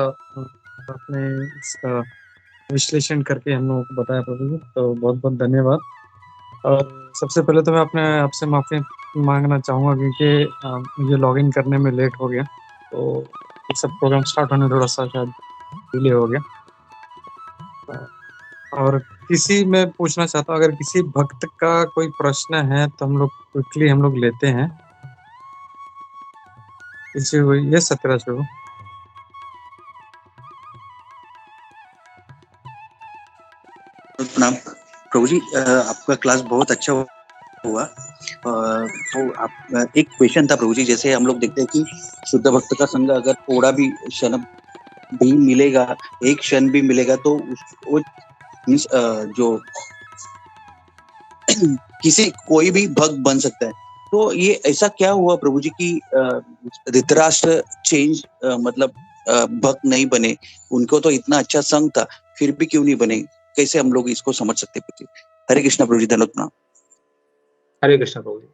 आपने इसका विश्लेषण करके हम लोगों को बताया प्रभु जी, तो बहुत बहुत धन्यवाद। और सबसे पहले तो मैं आपसे माफी मांगना चाहूँगा क्योंकि मुझे लॉगिन करने में लेट हो गया, तो ये सब प्रोग्राम स्टार्ट होने थोड़ा सा शायद डिले हो गया। और मैं पूछना चाहता हूँ, अगर किसी भक्त का कोई प्रश्न है तो हम लोग क्विकली लेते हैं। ये सत्यराज प्रभु। प्रणाम प्रभु जी, आपका क्लास बहुत अच्छा हुआ। तो आप एक क्वेश्चन था प्रभु जी, जैसे हम लोग देखते हैं कि शुद्ध भक्त का संग अगर थोड़ा भी क्षण भी मिलेगा, एक क्षण भी मिलेगा, तो वो जो कोई भी भक्त बन सकता है। तो ये ऐसा क्या हुआ प्रभु जी कि धृतराष्ट्र चेंज मतलब भक्त नहीं बने? उनको तो इतना अच्छा संग था, फिर भी क्यों नहीं बने? कैसे हम लोग इसको समझ सकते हैं? हरे कृष्णा प्रभु जी, धन्यवाद। हरे कृष्णा प्रभु जी।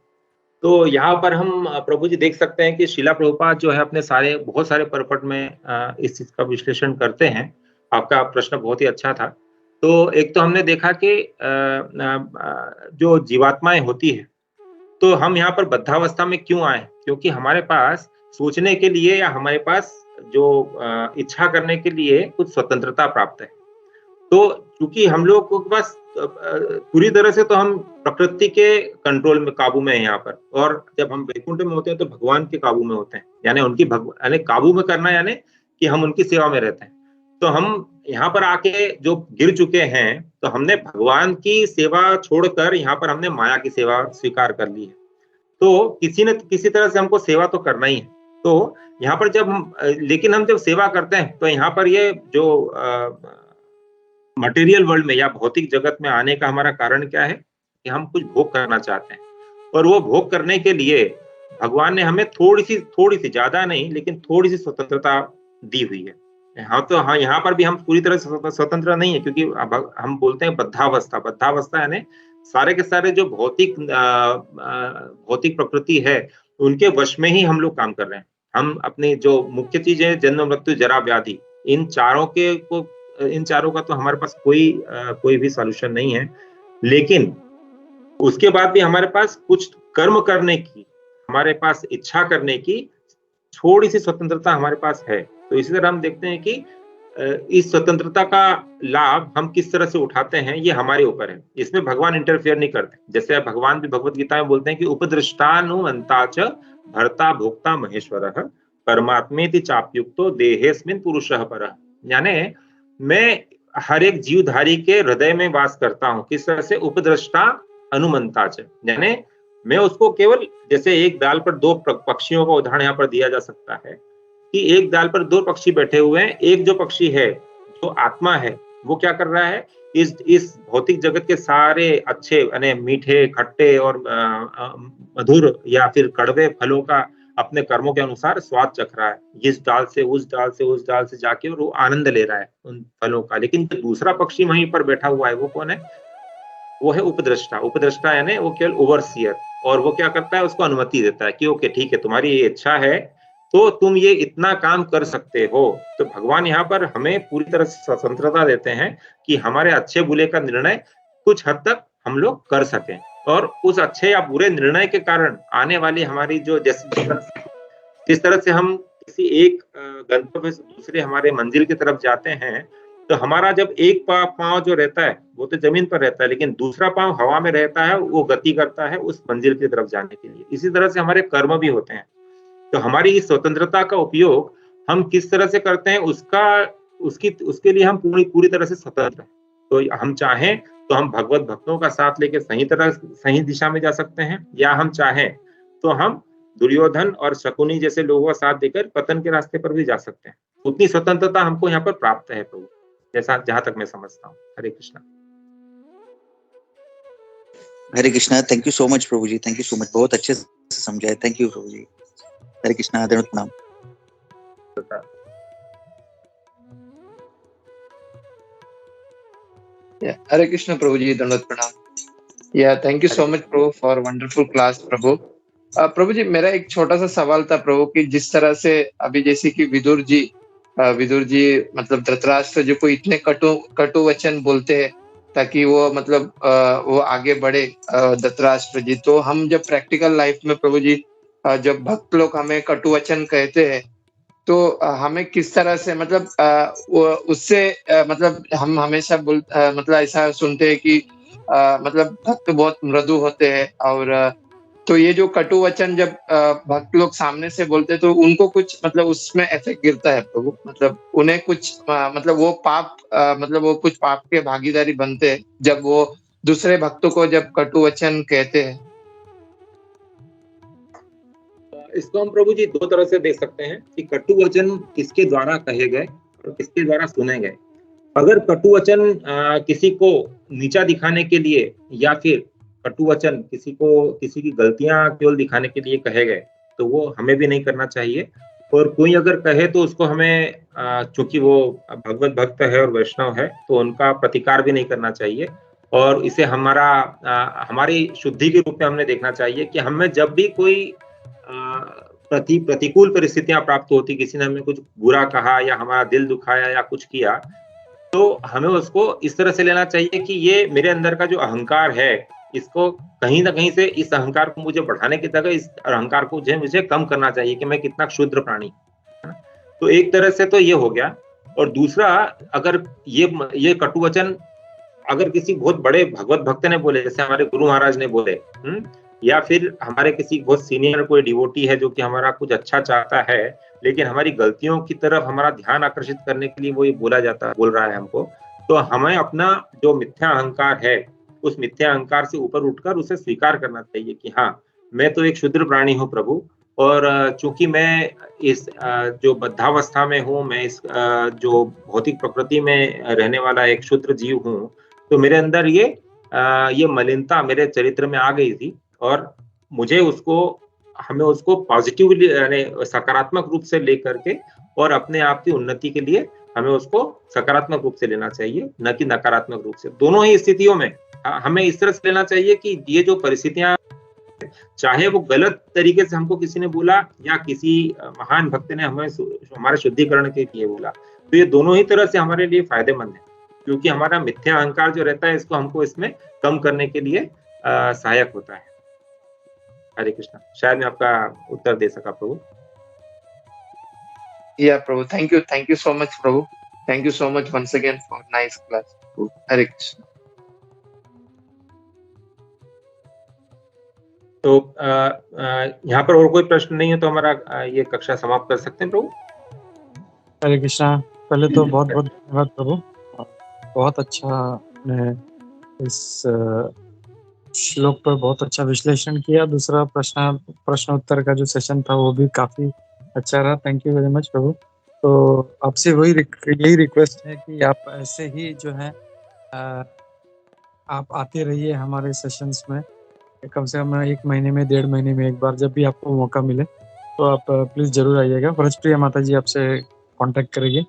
तो यहाँ पर हम प्रभु जी देख सकते हैं कि श्रीला प्रभुपाद जो है अपने बहुत सारे परपट में इस चीज का विश्लेषण करते हैं। आपका प्रश्न बहुत ही अच्छा था। तो एक तो हमने देखा कि जो जीवात्माएं होती है, तो हम यहाँ पर बद्धावस्था में क्यों आए? क्योंकि हमारे पास सोचने के लिए या हमारे पास जो इच्छा करने के लिए कुछ स्वतंत्रता प्राप्त है। तो क्योंकि हम लोग को बस पूरी तरह से तो हम प्रकृति के कंट्रोल में, काबू में है यहाँ पर, और जब हम वैकुंठ में होते हैं तो भगवान के काबू में होते हैं, यानी काबू में करना, यानी कि हम उनकी सेवा में रहते हैं। तो हम यहाँ पर आके जो गिर चुके हैं, तो हमने भगवान की सेवा छोड़कर यहाँ पर हमने माया की सेवा स्वीकार कर ली है। तो किसी न किसी तरह से हमको सेवा तो करना ही है। तो यहाँ पर जब हम लेकिन हम जब सेवा करते हैं तो यहाँ पर ये जो मटेरियल वर्ल्ड में या भौतिक जगत में आने का हमारा कारण क्या है कि हम कुछ भोग करना चाहते हैं, और वो भोग करने के लिए भगवान ने हमें थोड़ी सी, ज्यादा नहीं लेकिन थोड़ी सी स्वतंत्रता दी हुई है। हाँ, तो हाँ, यहाँ पर भी हम पूरी तरह से स्वतंत्र नहीं है, क्योंकि हम बोलते हैं बद्धावस्था यानी सारे के सारे जो भौतिक प्रकृति है उनके वश में ही हम लोग काम कर रहे हैं। हम अपनी जो मुख्य चीज है जन्म मृत्यु जरा व्याधि, इन चारों का तो हमारे पास कोई भी सॉल्यूशन नहीं है। लेकिन उसके बाद भी हमारे पास कुछ कर्म करने की, हमारे पास इच्छा करने की थोड़ी सी स्वतंत्रता हमारे पास है। तो इसी तरह हम देखते हैं कि इस स्वतंत्रता का लाभ हम किस तरह से उठाते हैं ये हमारे ऊपर है। इसमें भगवान इंटरफेयर नहीं करते। जैसे भगवान भी भगवत गीता में बोलते हैं कि उपदृष्टानुमंता च भर्ता भोक्ता महेश्वरः परमात्मेति चाप्युक्तो देहेस्मिन् पुरुषः परः। यानी मैं हर एक जीवधारी के हृदय में वास करता हूँ। किस तरह से? उपदृष्टा अनुमंता च, यानी मैं उसको केवल, जैसे एक डाल पर दो पक्षियों का उदाहरण यहाँ पर दिया जा सकता है कि एक डाल पर दो पक्षी बैठे हुए हैं। एक जो पक्षी है, जो आत्मा है, वो क्या कर रहा है, इस भौतिक जगत के सारे अच्छे यानी मीठे, खट्टे और मधुर या फिर कड़वे फलों का अपने कर्मों के अनुसार स्वाद चख रहा है, इस डाल से उस डाल से उस डाल से जाके, और वो आनंद ले रहा है उन फलों का। लेकिन जो दूसरा पक्षी वहीं पर बैठा हुआ है वो कौन है? वो है उपदृष्टा यानी वो केवल ओवरसियर, और वो क्या करता है, उसको अनुमति देता है कि ओके ठीक है, तुम्हारी ये इच्छा है तो तुम ये इतना काम कर सकते हो। तो भगवान यहाँ पर हमें पूरी तरह से स्वतंत्रता देते हैं कि हमारे अच्छे बुरे का निर्णय कुछ हद तक हम लोग कर सकें, और उस अच्छे या बुरे निर्णय के कारण आने वाली हमारी जो जिस तरह से हम किसी एक गंतव्य से दूसरे हमारे मंजिल की तरफ जाते हैं, तो हमारा जब एक पाँव जो रहता है वो तो जमीन पर रहता है, लेकिन दूसरा पाँव हवा में रहता है, वो गति करता है उस मंजिल की तरफ जाने के लिए। इसी तरह से हमारे कर्म भी होते हैं। तो हमारी इस स्वतंत्रता का उपयोग हम किस तरह से करते हैं उसके लिए हम पूरी तरह से स्वतंत्र हैं। तो हम चाहें तो हम भगवत भक्तों का साथ लेके सही दिशा में जा सकते हैं, या हम चाहें तो हम दुर्योधन और शकुनी जैसे लोगों का साथ देकर पतन के रास्ते पर भी जा सकते हैं। उतनी स्वतंत्रता हमको यहाँ पर प्राप्त है प्रभु, जहां तक मैं समझता हूँ। Hare Krishna. Hare Krishna. Thank you so much प्रभु जी, थैंक यू सो मच, बहुत अच्छे से समझाए। थैंक यू प्रभु जी। हरे कृष्णा। दंडवत प्रणाम। Hare Krishna Prabhuji, Dandavat Pranam. Yeah, thank you so much Prabhu for wonderful class Prabhu. प्रभु जी, मेरा एक छोटा सा सवाल था प्रभु कि जिस तरह से अभी जैसे कि विदुर जी मतलब धृतराष्ट्र जो को इतने कटु वचन बोलते हैं ताकि वो मतलब वो आगे बढ़े धृतराष्ट्र जी, तो हम जब प्रैक्टिकल लाइफ में प्रभु जी जब भक्त लोग हमें कटु वचन कहते हैं तो हमें किस तरह से मतलब उससे मतलब हम हमेशा मतलब ऐसा सुनते हैं कि मतलब भक्त बहुत मृदु होते हैं, और तो ये जो कटु वचन जब भक्त लोग सामने से बोलते हैं तो उनको कुछ मतलब उसमें इफेक्ट गिरता है प्रभु, मतलब उन्हें कुछ मतलब वो पाप मतलब वो कुछ पाप के भागीदारी बनते हैं जब वो दूसरे भक्तों को जब कटु वचन कहते हैं। इसको हम प्रभु जी दो तरह से देख सकते हैं कि कटु वचन किसके द्वारा कहे गए और किसके द्वारा सुने गए। अगर कटु वचन किसी को नीचा दिखाने के लिए या फिर कटु वचन किसी की गलतियां केवल दिखाने के लिए कहे गए तो वो हमें भी नहीं करना चाहिए, और कोई अगर कहे तो उसको हमें चूंकि वो भगवत भक्त है और वैष्णव है तो उनका प्रतिकार भी नहीं करना चाहिए, और इसे हमारी शुद्धि के रूप में हमने देखना चाहिए कि हमें जब भी कोई प्रतिकूल परिस्थितियां प्राप्त होती, किसी ने हमें कुछ बुरा कहा या हमारा दिल दुखाया या कुछ किया, तो हमें उसको इस तरह से लेना चाहिए कि ये मेरे अंदर का जो अहंकार है इसको कहीं ना कहीं से इस अहंकार को मुझे बढ़ाने की जगह इस अहंकार को मुझे कम करना चाहिए कि मैं कितना क्षुद्र प्राणी है। तो एक तरह से तो ये हो गया, और दूसरा अगर ये कटु वचन अगर किसी बहुत बड़े भगवत भक्त ने बोले, जैसे हमारे गुरु महाराज ने बोले, या फिर हमारे किसी बहुत सीनियर कोई डिवोटी है जो कि हमारा कुछ अच्छा चाहता है, लेकिन हमारी गलतियों की तरफ हमारा ध्यान आकर्षित करने के लिए वो ये बोल रहा है हमको, तो हमें अपना जो मिथ्या अहंकार है, उस मिथ्या अहंकार से ऊपर उठकर उसे स्वीकार करना चाहिए कि हाँ, मैं तो एक क्षुद्र प्राणी हूँ प्रभु, और चूँकि मैं इस जो बद्धावस्था में हूँ, मैं इस जो भौतिक प्रकृति में रहने वाला एक क्षुद्र जीव हूँ, तो मेरे अंदर ये मलिनता मेरे चरित्र में आ गई थी, और मुझे हमें उसको पॉजिटिवली यानी सकारात्मक रूप से लेकर के और अपने आप की उन्नति के लिए हमें उसको सकारात्मक रूप से लेना चाहिए, न कि नकारात्मक रूप से। दोनों ही स्थितियों में हमें इस तरह से लेना चाहिए कि ये जो परिस्थितियाँ, चाहे वो गलत तरीके से हमको किसी ने बोला या किसी महान भक्त ने हमें हमारे शुद्धिकरण के लिए बोला, तो ये दोनों ही तरह से हमारे लिए फायदेमंद है, क्योंकि हमारा मिथ्या अहंकार जो रहता है, इसको हमको इसमें कम करने के लिए सहायक होता है। हरे कृष्णा। शायद मैं आपका उत्तर दे सका प्रभु। Yeah, Prabhu. Thank you so much, Prabhu. Thank you so much once again for nice class. Prabhu. Hare Krishna. तो यहाँ पर और कोई प्रश्न नहीं है तो हमारा ये कक्षा समाप्त कर सकते हैं प्रभु। हरे कृष्णा। पहले तो बहुत बहुत धन्यवाद प्रभु, बहुत अच्छा आपने इस श्लोक पर बहुत अच्छा विश्लेषण किया। दूसरा प्रश्न उत्तर का जो सेशन था वो भी काफी अच्छा रहा। थैंक यू वेरी मच प्रभु। तो आपसे यही रिक्वेस्ट है कि आप ऐसे ही जो है आप आते रहिए हमारे सेशंस में, कम से कम 1 महीने में 1.5 महीने में एक बार, जब भी आपको मौका मिले तो आप प्लीज जरूर आइएगा। ब्रजप्रिया माता जी आपसे कांटेक्ट करेंगे।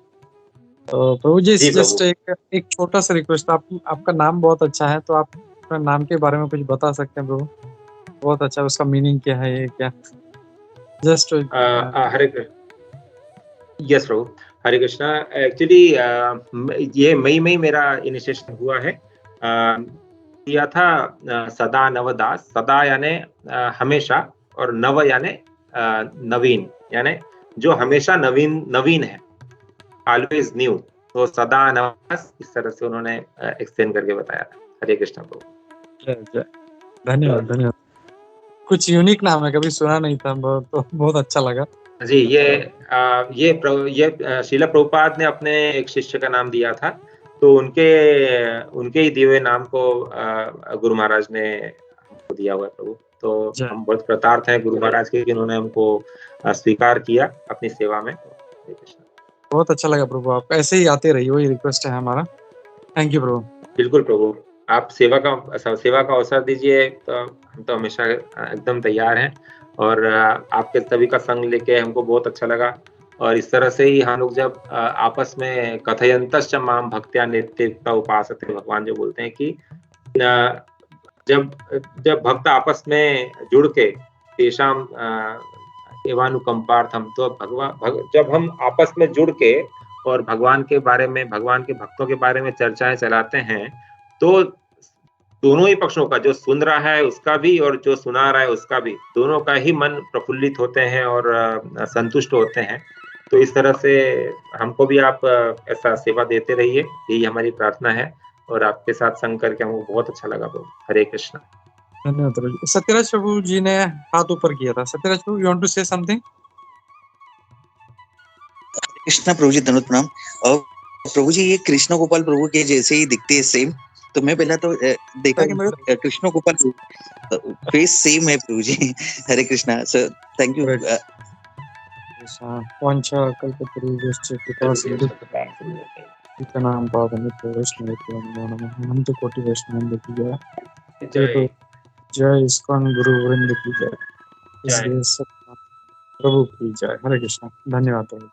तो प्रभु जी जस्ट एक छोटा सा रिक्वेस्ट, आपका नाम बहुत अच्छा है, तो आप अपने नाम के बारे में कुछ बता सकते हैं प्रभु? बहुत अच्छा, उसका मीनिंग क्या है, ये क्या जस्ट हरे कृष्ण। यस प्रभु, हरे कृष्णा। एक्चुअली ये मई में मेरा इनिशिएशन हुआ है। किया था सदा नवदास। सदा यानी हमेशा, और नव यानी नवीन, यानी जो हमेशा नवीन है, ऑलवेज न्यू। तो सदा नवदास, इस तरह से उन्होंने एक्सप्लेन करके बताया था। हरे कृष्णा प्रभु। धन्यवाद। कुछ यूनिक नाम है, कभी सुना नहीं था, तो बहुत अच्छा लगा जी। ये श्रील प्रभुपाद ने अपने एक शिष्य का नाम दिया था, तो उनके ही दिए हुए नाम को गुरु महाराज ने हमको दिया हुआ है प्रभु। तो हम बहुत कृतार्थ हैं गुरु महाराज के कि उन्होंने हमको स्वीकार किया अपनी सेवा में। बहुत अच्छा लगा प्रभु, आप ऐसे ही आते रहिए, वही रिक्वेस्ट है हमारा। थैंक यू प्रभु। बिल्कुल प्रभु, आप सेवा का अवसर दीजिए तो हम तो हमेशा एकदम तैयार हैं। और आपके सभी का संग लेके हमको बहुत अच्छा लगा। और इस तरह से ही हम लोग जब आपस में कथयंतश्च माम भक्त्या नित्ययुक्ता उपासते, भगवान जो बोलते हैं कि जब भक्त आपस में जुड़ के तेषाम एवानुकंपार्थम, तो जब हम आपस में जुड़ के और भगवान के बारे में, भगवान के भक्तों के बारे में चर्चाएं चलाते हैं, तो दोनों ही पक्षों का, जो सुन रहा है उसका भी और जो सुना रहा है उसका भी, दोनों का ही मन प्रफुल्लित होते हैं और संतुष्ट होते हैं। तो इस तरह से हमको भी आप ऐसा सेवा देते रहिए, यही हमारी प्रार्थना है। और आपके साथ संग करके हमको बहुत अच्छा लगा प्रभु। हरे कृष्णा। धन्यवाद प्रभु। सत्यराज प्रभु जी ने हाथ ऊपर किया था। सत्यराज प्रभु, you want to say something? Krishna प्रभु जी, धन्यवाद प्रणाम। और प्रभु जी, ये कृष्ण गोपाल प्रभु के जैसे ही दिखते हैं सेम। तो मैं पहला तो देखा कि मेरा कृष्ण गोपाल फेस सेम है प्रभु जी। Hare Krishna sir, thank you. वांछा कल्पतरुभ्यश्च कृपा सिंधु नाम पावनिभ्यो वैष्णवेभ्यो नमो नमः। अनंत कोटि वैष्णव की जय। जय इस्कॉन गुरु वृंद की जय। प्रभु की जय। हरे कृष्णा। धन्यवाद प्रभु।